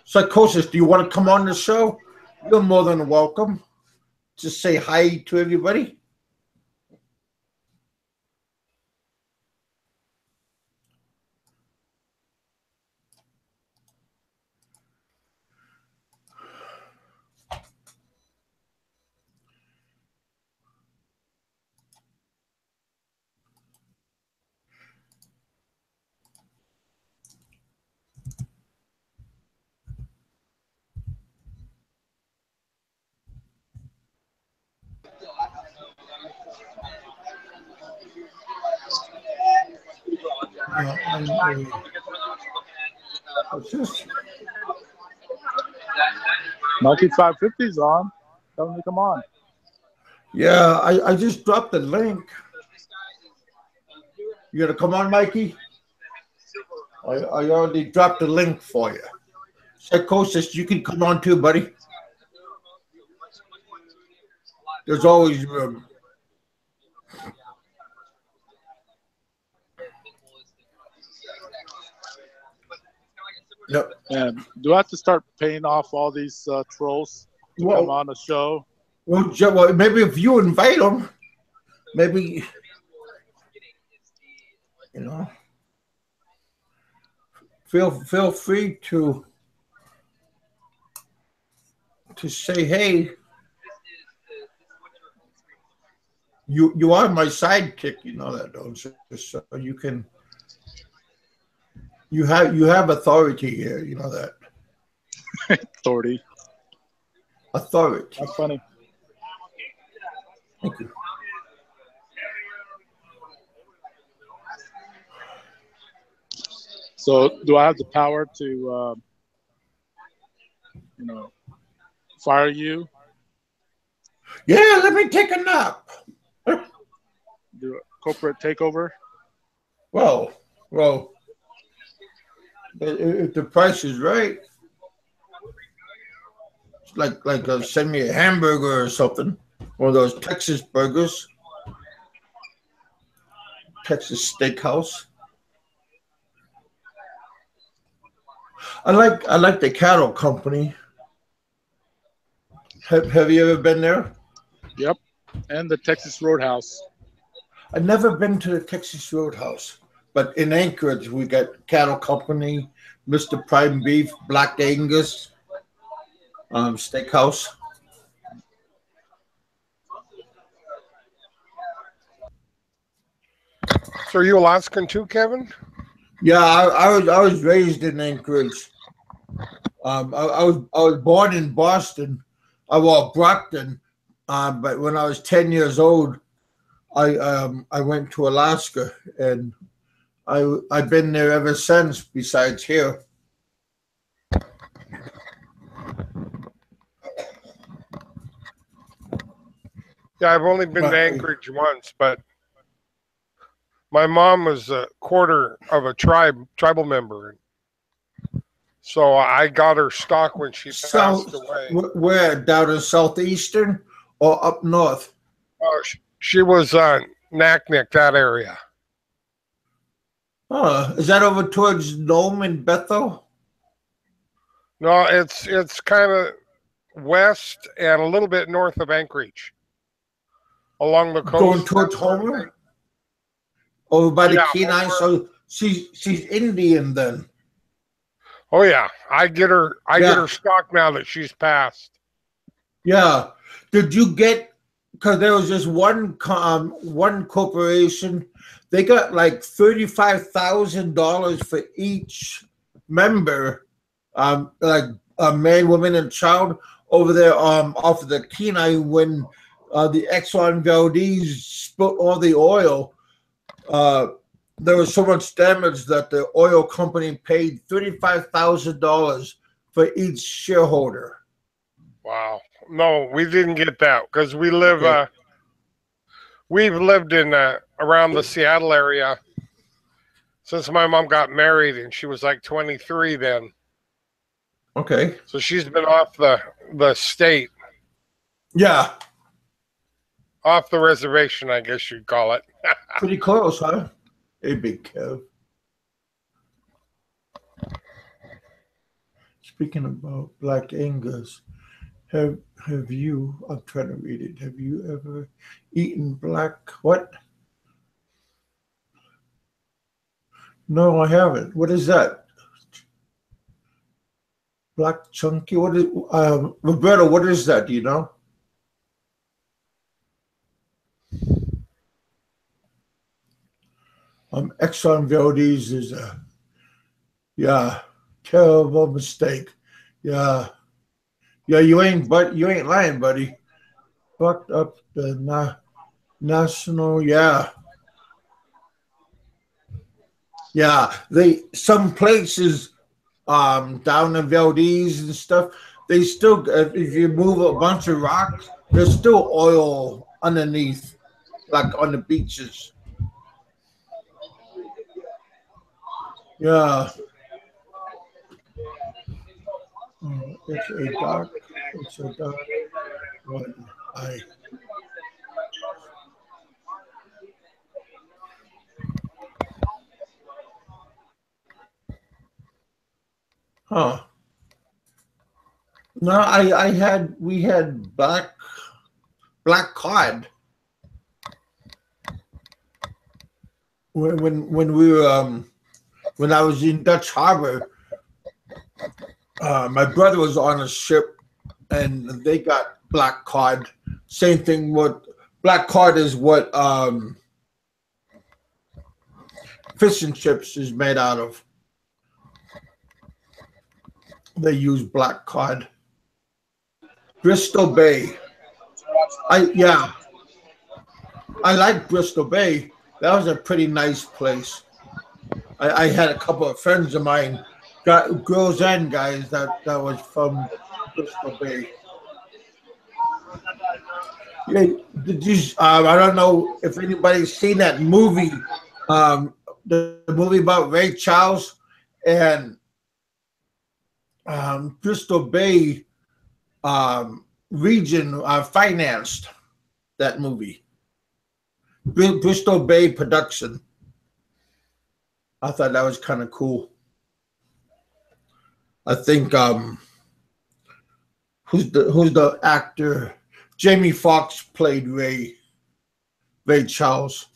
Psychosis, do you want to come on the show? You're more than welcome. Just say hi to everybody. What's this? Mikey 550's on. Tell him to come on. Yeah, I just dropped the link. You gonna come on, Mikey? I already dropped the link for you. Psychosis, you can come on too, buddy. There's always room. Yep. And do I have to start paying off all these trolls to come on the show? Well, maybe if you invite them, maybe, you know, feel free to say, hey, you are my sidekick, you know that, don't you? So you can, you have authority here, you know that. Authority. That's funny. Thank you. So, do I have the power to, fire you? Yeah, let me take a nap. Do a corporate takeover? Well, if the price is right, send me a hamburger or something, one of those Texas burgers, Texas Steakhouse. I like the cattle company. Have you ever been there? Yep. And the Texas Roadhouse. I've never been to the Texas Roadhouse, but in Anchorage we got cattle company, Mr. Prime Beef, Black Angus, Steakhouse. So are you Alaskan too, Kevin? Yeah, I was raised in Anchorage. I was born in Boston, Brockton, but when I was 10 years old, I went to Alaska, and I've been there ever since. Besides here. Yeah, I've only been to Anchorage once, but my mom was a quarter of a tribal member. So I got her stock when she passed away. Where? Down in southeastern or up north? She was Naknek, that area. Is that over towards Nome and Bethel? No, it's kind of west and a little bit north of Anchorage. Along the coast. Going towards Homer? Over by the Kenai, so she's Indian then. Oh yeah, I get her stock now that she's passed. Yeah, did you get? Because there was just one corporation, they got like $35,000 for each member, like a man, woman, and child over there off of the Kenai when the Exxon Valdez spilled all the oil. There was so much damage that the oil company paid $35,000 for each shareholder. Wow. No, we didn't get that because we live, we've lived in around the Seattle area since my mom got married, and she was like 23 then. Okay. So she's been off the state. Yeah. Off the reservation, I guess you'd call it. Pretty close, huh? Hey, Big Kev. Speaking about Black Angus, have you, I'm trying to read it, have you ever eaten what? No, I haven't. What is that? Black Chunky? What is, Roberta, what is that? Do you know? Exxon Valdez is a, terrible mistake. Yeah, you ain't lying, buddy. Fucked up the national, yeah. Some places down in Valdez and stuff, they still, if you move a bunch of rocks, there's still oil underneath, like on the beaches. Yeah. It's a dark one. Huh. No, we had black cod. When we were when I was in Dutch Harbor, my brother was on a ship and they got black cod. Same thing. What black cod is what fish and chips is made out of. They use black cod. Bristol Bay. I like Bristol Bay. That was a pretty nice place. I had a couple of friends of mine, girls and guys, that was from Bristol Bay. Yeah, did you? I don't know if anybody's seen that movie the movie about Ray Charles and Bristol Bay region financed that movie. Bristol Bay production. I thought that was kind of cool. I think who's the actor? Jamie Foxx played Ray Charles.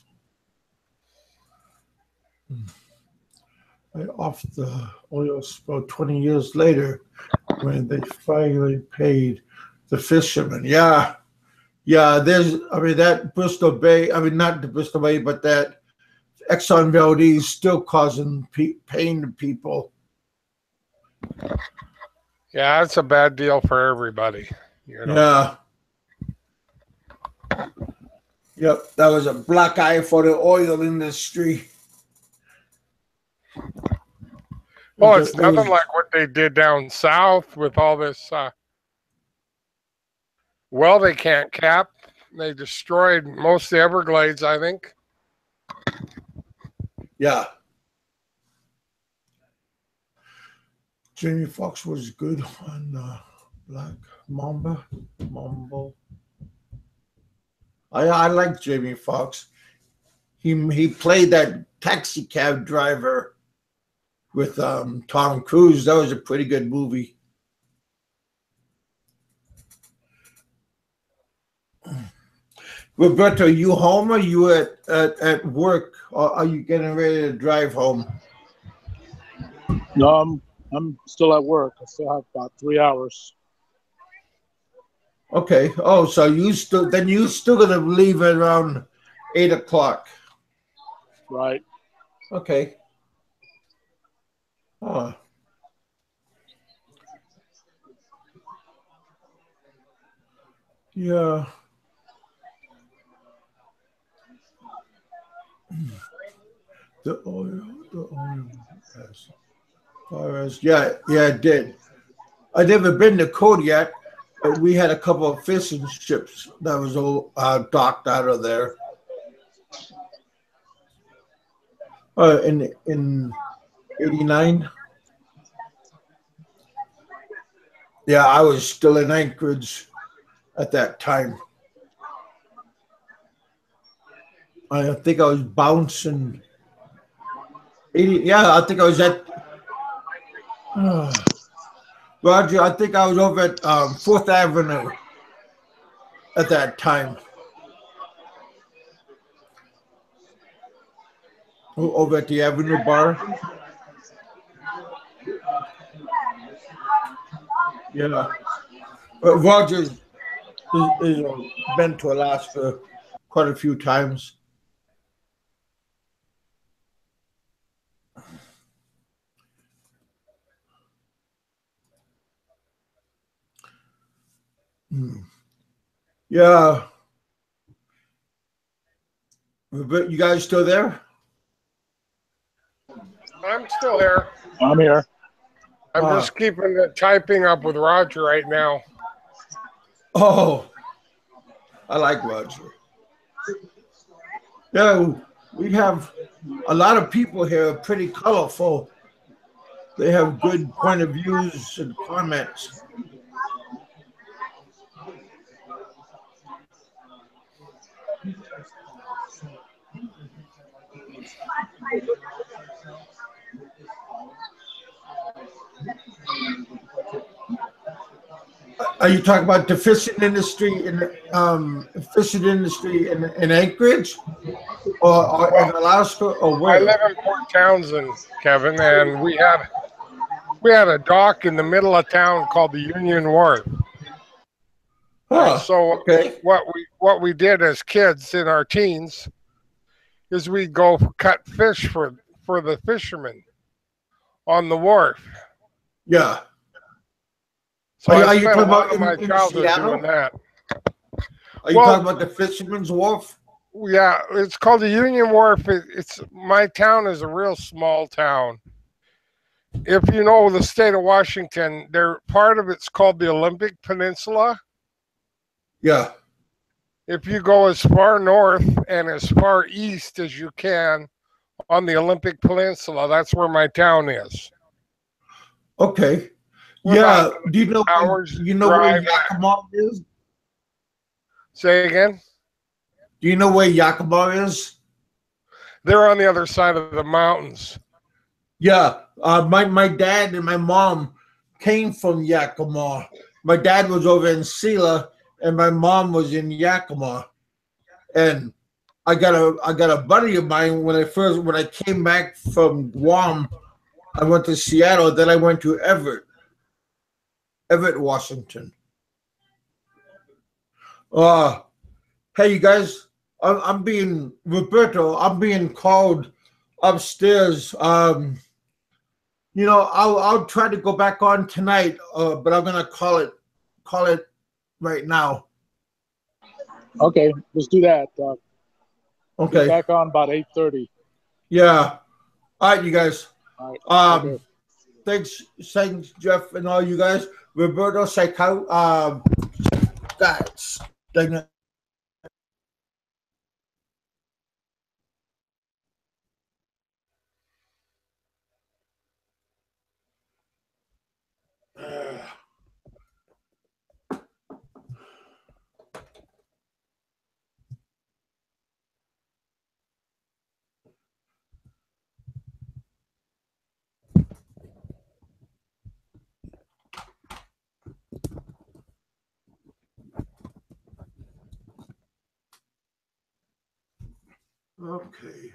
Off the oil spill 20 years later, when they finally paid the fishermen. Yeah. That Bristol Bay. Not the Bristol Bay, but that Exxon Valdez is still causing pain to people. Yeah, it's a bad deal for everybody. Yeah. Yep, that was a black eye for the oil industry. Well, it's nothing like what they did down south with all this. They can't cap. They destroyed most of the Everglades, I think. Yeah. Jamie Foxx was good on Black Mamba. I like Jamie Foxx. He played that taxi cab driver with Tom Cruise. That was a pretty good movie. Roberto, are you home or are you at work? Or are you getting ready to drive home? No, I'm still at work. I still have about 3 hours. Okay. Oh, so you still gonna leave at around 8 o'clock. Right. Okay. Oh. Yeah. The oil. Yes. Yeah, it did. I've never been to Kodiak, but we had a couple of fishing ships that was all docked out of there. In '89. Yeah, I was still in Anchorage at that time. I think I was bouncing. I think I was at Roger. I think I was over at 4th Avenue at that time. Over at the Avenue Bar. Yeah. But Roger's been to Alaska quite a few times. Yeah. You guys still there? I'm still here. I'm here. I'm just typing up with Roger right now. Oh, I like Roger. Yeah, we have a lot of people here, pretty colorful. They have good point of views and comments. Are you talking about the fishing industry in Anchorage, or in Alaska, or where? I live in Port Townsend, Kevin, and we had a dock in the middle of town called the Union Wharf. Huh, so okay. what we did as kids in our teens is we'd go cut fish for the fishermen on the wharf. Yeah. So I spent spent a lot of in my childhood Seattle? doing that. Are you talking about the Fisherman's Wharf? Yeah, it's called the Union Wharf. My town is a real small town. If you know the state of Washington, part of it's called the Olympic Peninsula. Yeah. If you go as far north and as far east as you can on the Olympic Peninsula. That's where my town is. Okay. We're Yeah. about Do you know hours you know where drive. Yakima is? Say again? Do you know where Yakima is? They're on the other side of the mountains. Yeah. My dad and my mom came from Yakima. My dad was over in Sela, and my mom was in Yakima. And I got a buddy of mine when I came back from Guam, I went to Seattle, then I went to Everett, Washington. Hey you guys, I'm being Roberto, I'm being called upstairs. I'll try to go back on tonight, but I'm gonna call it right now. Okay, let's do that. Okay. Get back on about 8:30. Yeah. All right, you guys. All right. Okay. Thanks, Jeff, and all you guys. Roberto, Psycho. Guys, dang it. Okay.